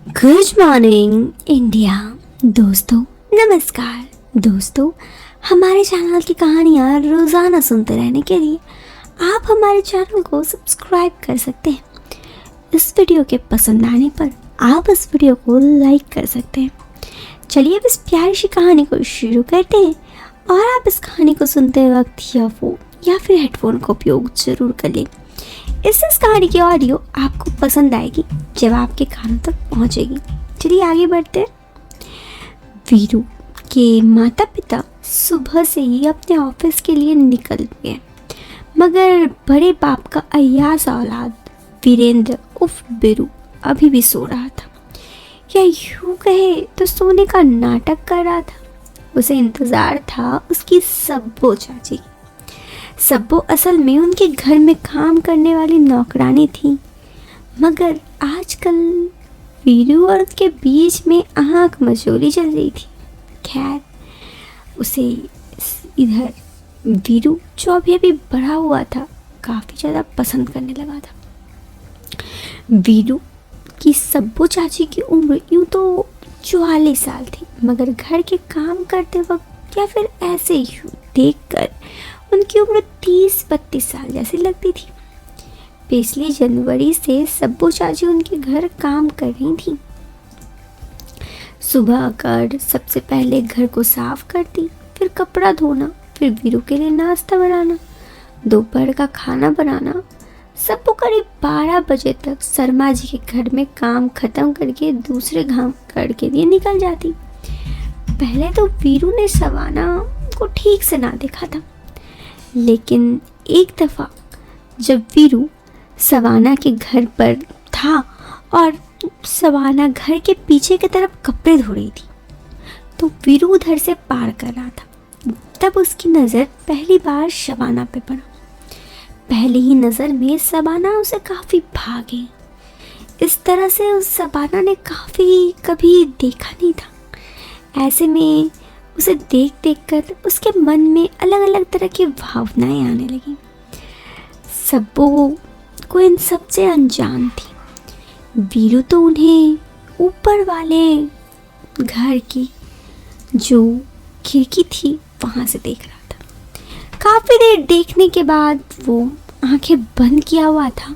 Good morning India. दोस्तों नमस्कार। दोस्तों, हमारे चैनल की कहानियाँ रोज़ाना सुनते रहने के लिए आप हमारे चैनल को सब्सक्राइब कर सकते हैं। इस वीडियो के पसंद आने पर आप इस वीडियो को लाइक कर सकते हैं। चलिए अब इस प्यारी सी कहानी को शुरू करते हैं। और आप इस कहानी को सुनते वक्त ईयरफोन या फिर हेडफोन का उपयोग जरूर कर लें। इस कहानी की ऑडियो आपको पसंद आएगी जब आपके कानों तक पहुंचेगी। चलिए आगे बढ़ते हैं। वीरू के माता पिता सुबह से ही अपने ऑफिस के लिए निकल गए, मगर बड़े बाप का अय्याज औलाद वीरेंद्र उफ बिरू अभी भी सो रहा था, या यूं कहे तो सोने का नाटक कर रहा था। उसे इंतजार था उसकी सब्बो चाची। सब्बो असल में उनके घर में काम करने वाली नौकरानी थी, मगर आजकल वीरू और उसके बीच में आँख मचोली चल रही थी। खैर, उसे इधर वीरू जो अभी बड़ा हुआ था काफ़ी ज़्यादा पसंद करने लगा था। वीरू की सब्बो चाची की उम्र यूँ तो 44 साल थी, मगर घर के काम करते वक्त या फिर ऐसे यूँ देखकर उनकी उम्र 30-32 साल जैसी लगती थी। पिछली जनवरी से सब्बो चाची उनके घर काम कर रही थी। सुबह कर सबसे पहले घर को साफ करती, फिर कपड़ा धोना, फिर वीरू के लिए नाश्ता बनाना, दोपहर का खाना बनाना। सब्बो करीब 12 बजे तक शर्मा जी के घर में काम खत्म करके दूसरे घर के लिए निकल जाती। पहले तो वीरू ने सवाना को ठीक से ना देखा था, लेकिन एक दफ़ा जब वीरू सवाना के घर पर था और सवाना घर के पीछे की तरफ कपड़े धो रही थी, तो वीरू उधर से पार कर रहा था। तब उसकी नज़र पहली बार सवाना पे पड़ा। पहली ही नज़र में सवाना उसे काफ़ी भा गई। इस तरह से उस सवाना ने कभी देखा नहीं था। ऐसे में उसे देख कर उसके मन में अलग अलग तरह की भावनाएं आने लगी। सब्बो को इन सबसे अनजान थी। वीरू तो उन्हें ऊपर वाले घर की जो खिड़की थी वहाँ से देख रहा था। काफ़ी देर देखने के बाद वो आंखें बंद किया हुआ था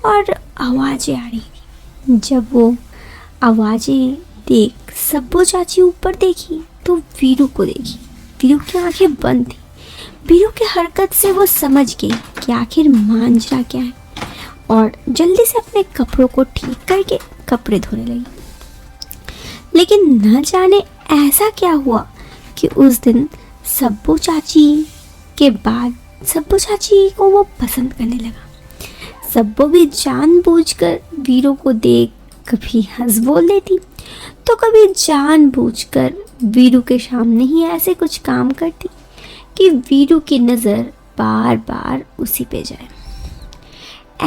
और आवाज़ें आ रही थी। जब वो आवाज़ें देख सब्बो चाची ऊपर देखी तो वीरू को देखी। वीरू की आंखें बंद थी। वीरू की हरकत से वो समझ गई कि आखिर मांजरा क्या है, और जल्दी से अपने कपड़ों को ठीक करके कपड़े धोने लगी। लेकिन न जाने ऐसा क्या हुआ कि उस दिन सब्बो चाची के बाद सब्बो चाची को वो पसंद करने लगा। सब्बो भी जानबूझकर वीरू को देख कभी हंस बोल देती, तो कभी जानबूझकर वीरू के सामने ही ऐसे कुछ काम करती कि वीरू की नज़र बार बार उसी पे जाए।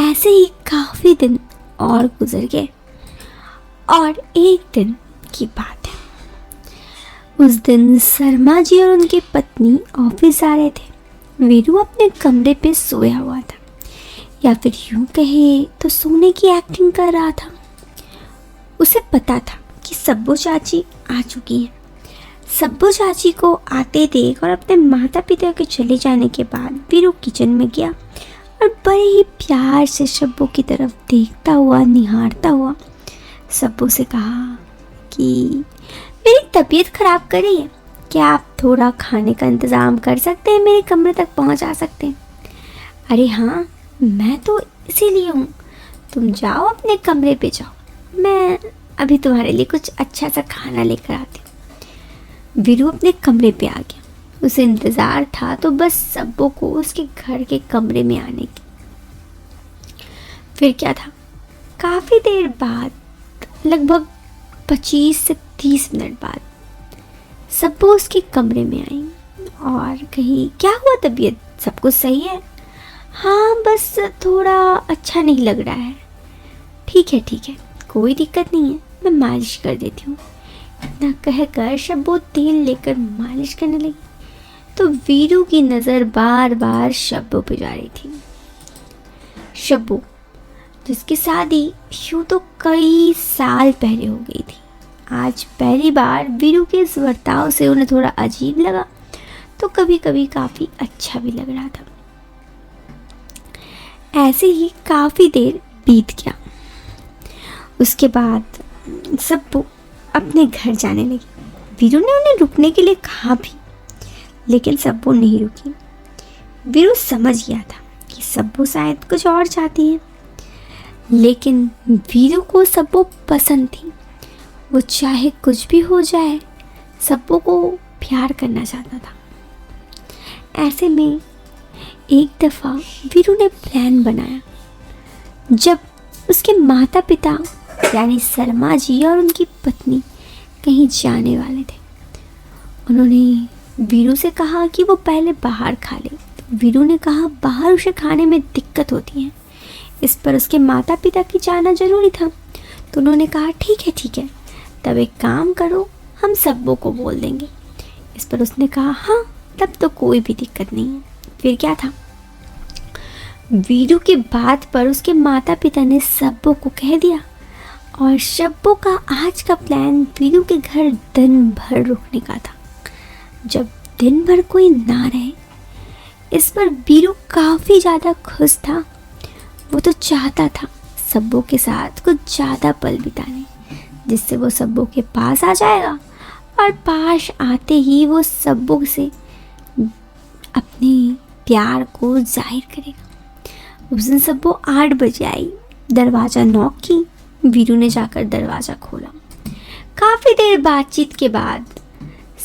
ऐसे ही काफ़ी दिन और गुजर गए, और एक दिन की बात है। उस दिन शर्मा जी और उनकी पत्नी ऑफिस आ रहे थे। वीरू अपने कमरे पे सोया हुआ था, या फिर यूं कहे तो सोने की एक्टिंग कर रहा था। उसे पता था कि सब्बो चाची आ चुकी हैं। सब्बो चाची को आते देख और अपने माता पिता के चले जाने के बाद वीरू किचन में गया और बड़े ही प्यार से सब्बो की तरफ देखता हुआ निहारता हुआ सब्बो से कहा कि मेरी तबीयत ख़राब कर रही है, क्या आप थोड़ा खाने का इंतज़ाम कर सकते हैं, मेरे कमरे तक पहुंचा सकते हैं? अरे हाँ, मैं तो इसीलिए हूँ, तुम जाओ अपने कमरे पे जाओ, मैं अभी तुम्हारे लिए कुछ अच्छा सा खाना लेकर आती हूँ। वीरू अपने कमरे पे आ गया। उसे इंतज़ार था तो बस सब्बो को उसके घर के कमरे में आने की। फिर क्या था, काफ़ी देर बाद, लगभग 25 से 30 मिनट बाद सब्बो उसके कमरे में आई और कही, क्या हुआ, तबीयत सब कुछ सही है? हाँ, बस थोड़ा अच्छा नहीं लग रहा है। ठीक है, कोई दिक्कत नहीं है, मैं मालिश कर देती हूँ। इतना कहकर सब्बो तेल लेकर मालिश करने लगी, तो वीरू की नज़र बार बार सब्बो पे जा रही थी। सब्बो जिसकी शादी यूँ तो कई साल पहले हो गई थी। आज पहली बार वीरू के इस बर्ताव से उन्हें थोड़ा अजीब लगा, तो कभी कभी काफ़ी अच्छा भी लग रहा था। ऐसे ही काफ़ी देर बीत गया। उसके बाद सब अपने घर जाने लगे। वीरू ने उन्हें रुकने के लिए कहा भी, लेकिन सब्बू नहीं रुकी। वीरू समझ गया था कि सब्बू शायद कुछ और चाहती है, लेकिन वीरू को सब्बू पसंद थी। वो चाहे कुछ भी हो जाए, सब्बू को प्यार करना चाहता था। ऐसे में एक दफ़ा वीरू ने प्लान बनाया। जब उसके माता पिता यानी शर्मा जी और उनकी पत्नी कहीं जाने वाले थे, उन्होंने वीरू से कहा कि वो पहले बाहर खा ले। वीरू ने कहा बाहर उसे खाने में दिक्कत होती है। इस पर उसके माता पिता की जाना जरूरी था, तो उन्होंने कहा ठीक है, तब एक काम करो, हम सब्बू को बोल देंगे। इस पर उसने कहा हाँ, तब तो कोई भी दिक्कत नहीं है। फिर क्या था, वीरू की बात पर उसके माता पिता ने सब्बू को कह दिया और सब्बू का आज का प्लान वीरू के घर दिन भर रुकने का था। जब दिन भर कोई ना रहे, इस पर वीरू काफ़ी ज़्यादा खुश था। वो तो चाहता था सब्बू के साथ कुछ ज़्यादा पल बिताने, जिससे वो सब्बू के पास आ जाएगा और पास आते ही वो सब्बू से अपने प्यार को जाहिर करेगा। उस दिन सब्बू 8 बजे आई। दरवाज़ा नॉक की। वीरू ने जाकर दरवाज़ा खोला। काफ़ी देर बातचीत के बाद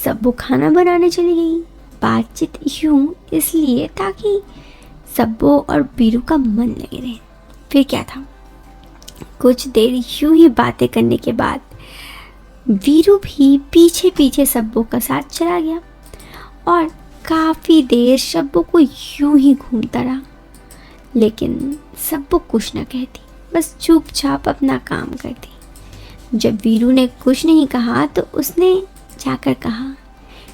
सब्बू खाना बनाने चली गई। बातचीत यूँ इसलिए ताकि सब्बू और वीरू का मन लगे रहे। फिर क्या था, कुछ देर यूँ ही बातें करने के बाद वीरू भी पीछे पीछे सब्बू का साथ चला गया और काफ़ी देर सब्बू को यूँ ही घूमता रहा। लेकिन सब्बू कुछ न कहती, बस चुपचाप अपना काम करती। जब वीरू ने कुछ नहीं कहा तो उसने जाकर कहा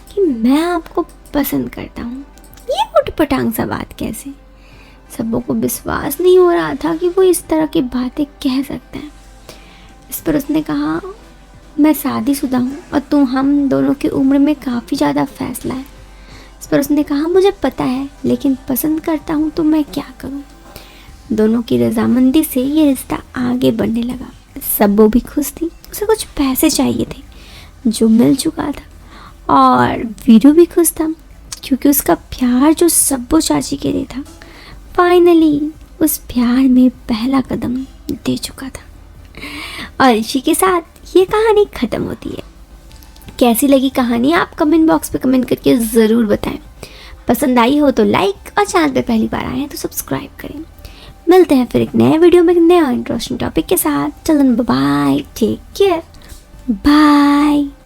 कि मैं आपको पसंद करता हूँ। ये उटपटांग सा बात कैसे? सब्बू को विश्वास नहीं हो रहा था कि वो इस तरह की बातें कह सकता है। इस पर उसने कहा मैं शादीशुदा हूँ और तुम हम दोनों की उम्र में काफ़ी ज़्यादा फैसला है। इस पर उसने कहा मुझे पता है, लेकिन पसंद करता हूँ तो मैं क्या करूँ। दोनों की रजामंदी से ये रिश्ता आगे बढ़ने लगा। सब्बू भी खुश थी। उसे कुछ पैसे चाहिए थे जो मिल चुका था और वीरू भी खुश था क्योंकि उसका प्यार जो सब्बू चाची के लिए था, फाइनली उस प्यार में पहला कदम दे चुका था। और इसी के साथ ये कहानी ख़त्म होती है। कैसी लगी कहानी आप कमेंट बॉक्स पे कमेंट करके ज़रूर बताएं। पसंद आई हो तो लाइक और चैनल पे पहली बार आए हैं तो सब्सक्राइब करें। मिलते हैं फिर एक नए वीडियो में एक नया इंटरेस्टिंग टॉपिक के साथ। चलन बाय, टेक केयर, बाय।